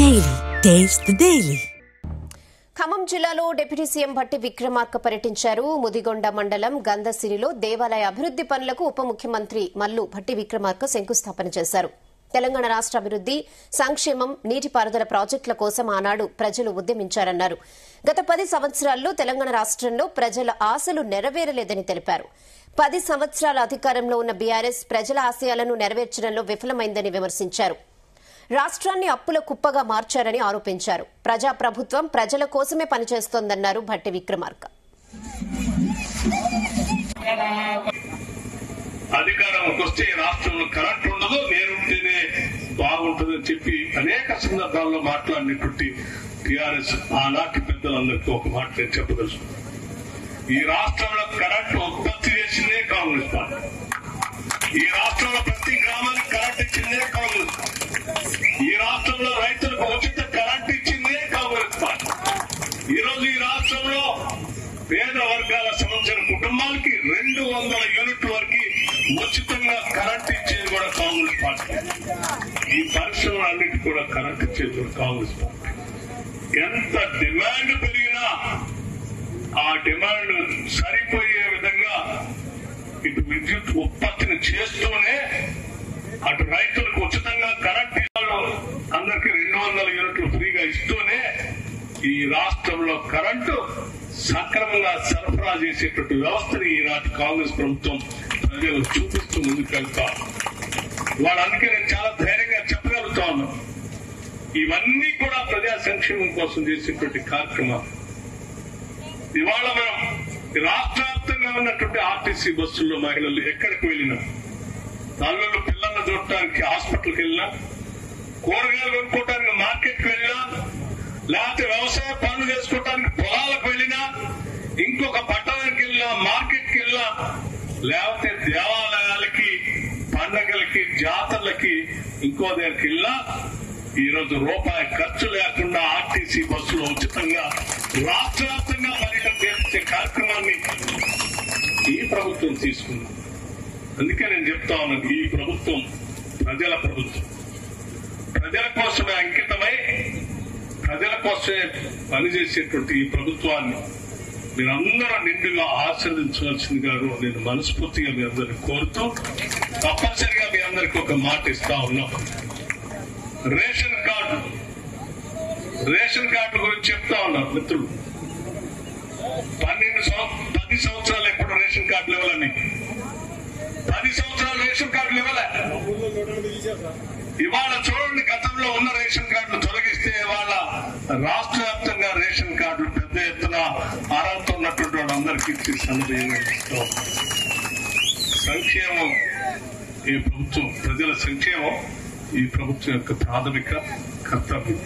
Daily taste the daily. Khammam జిల్లాలో deputy CM Bhatti Vikramarka పర్యటించారు. ముదిగొండ మండలం గంధసిరిలో దేవాలయ అభివృద్ది పనులకు ఉప ముఖ్యమంత్రి మల్లు భట్టి విక్రమార్క శంకుస్థాపన చేశారు. తెలంగాణ రాష్ట అభివృద్ది, సంక్షేమం, నీటిపారుదల ప్రాజెక్టుల కోసం ఆనాడు ప్రజలు ఉద్యమించారన్నారు. గత 10 సంవత్సరాల్లో తెలంగాణ రాష్టంలో ప్రజల ఆశలు నెరవేరలేదని తెలిపారు. 10 సంవత్సరాల అధికారంలో ఉన్న బీఆర్ఎస్ ప్రజల ఆశయాలను నెరవేర్చడంలో విఫలమైందని విమర్శించారు. రాష్ట్రాన్ని అప్పుల కుప్పగా మార్చారని ఆరోపించారు. ప్రజాప్రభుత్వం ప్రజల కోసమే పనిచేస్తోందన్నారు భట్టి విక్రమార్క. అధికారంలోకి వస్తే రాష్ట్రంలో కరెంట్ ఉండదు, నేనుంటేనే బాగుంటుందని చెప్పి అనేక సందర్భాల్లో మాట్లాడినటువంటి టీఆర్ఎస్ ఆనాటి పెద్దలందరికీ ఒక మాట నేను చెప్పదలుచుకున్నాను. ఈ రాష్ట్రంలో కరెంట్ ఉత్పత్తి చేసిందే కాంగ్రెస్ పార్టీ. ఈ రాష్ట్రంలో ప్రతి గ్రామానికి కరెంట్ ఇచ్చిందే కాంగ్రెస్ పార్టీ. ఈ రాష్ట్రంలో రైతులకు ఉచిత కరెంట్ ఇచ్చిందే కాంగ్రెస్ పార్టీ. ఈ రోజు ఈ రాష్ట్రంలో పేద వర్గాల సంబంధించిన కుటుంబాలకి 200 యూనిట్ల వరకు ఉచితంగా కరెంట్ ఇచ్చేది కూడా కాంగ్రెస్ పార్టీ. ఈ పరిశ్రమలన్నిటి కూడా కరెంట్ ఇచ్చేది కూడా కాంగ్రెస్ పార్టీ. ఎంత డిమాండ్ పెరిగినా ఆ డిమాండ్ సరిపోయే విధంగా ఇటు విద్యుత్ ఉత్పత్తిని చేస్తూనే అటు రైతులకు ఉచితంగా కరెంట్ అందరికీ 200 యూనిట్లు ఫ్రీగా ఇస్తూనే ఈ రాష్ట్రంలో కరెంటు సక్రమంగా సరఫరా చేసేటువంటి వ్యవస్థని ఈనాటి కాంగ్రెస్ ప్రభుత్వం ప్రజలు చూపిస్తూ ముందుకెళ్తారు. అందుకే నేను చాలా ధైర్యంగా చెప్పగలుగుతా ఉన్నాను, ఇవన్నీ కూడా ప్రజా సంక్షేమం కోసం చేసేటువంటి కార్యక్రమాలు. ఇవాళ మనం రాష్ట్ర వ్యాప్తంగా ఉన్నటువంటి ఆర్టీసీ బస్సుల్లో మహిళలు ఎక్కడికి వెళ్ళినా, తల్లులు పిల్లలను చూడటానికి హాస్పిటల్కి వెళ్ళినా, కూరగాయలు కొనుక్కోవడానికి మార్కెట్కి వెళ్ళినా, లేకపోతే వ్యవసాయ పనులు చేసుకోవడానికి పొలాలకు వెళ్ళినా, ఇంకొక పట్టణానికి వెళ్ళినా, మార్కెట్కి వెళ్ళినా, లేకపోతే దేవాలయాలకి, పండగలకి, జాతరలకి, ఇంకో దగ్గరికి వెళ్ళినా ఈరోజు రూపాయి ఖర్చు లేకుండా ఆర్టీసీ బస్సులో ఉచితంగా రాష్ట్ర వ్యాప్తంగా పర్యటన చేసే కార్యక్రమాన్ని ఈ ప్రభుత్వం తీసుకుంది. అందుకే నేను చెప్తా ఉన్నాను, ఈ ప్రభుత్వం ప్రజల ప్రభుత్వం. ప్రజల కోసమే అంకితమై ప్రజల కోసమే పనిచేసేటువంటి ఈ ప్రభుత్వాన్ని మీరందరూ నిండుగా ఆశీర్వదించవలసిందిగా నేను మనస్ఫూర్తిగా మీ అందరినీ కోరుతూ, తప్పనిసరిగా మీ అందరికీ ఒక మాట ఇస్తా ఉన్నాం. రేషన్ కార్డు గురించి చెప్తా ఉన్నారు మిత్రులు. 10 సంవత్సరాలు ఎప్పుడు రేషన్ కార్డులు ఇవ్వాలని, 10 సంవత్సరాలు రేషన్ కార్డులు ఇవ్వలే. ఇవాళ చూడండి, గతంలో ఉన్న రేషన్ కార్డులు తొలగిస్తే ఇవాళ రాష్ట్ర వ్యాప్తంగా రేషన్ కార్డులు పెద్ద ఎత్తున అర్హత ఉన్నటువంటి వాళ్ళందరికీ ఇచ్చే సందర్భంగా సంక్షేమం ఈ ప్రభుత్వం, ప్రజల సంక్షేమం ఈ ప్రభుత్వం యొక్క ప్రాథమిక కర్తవ్యం.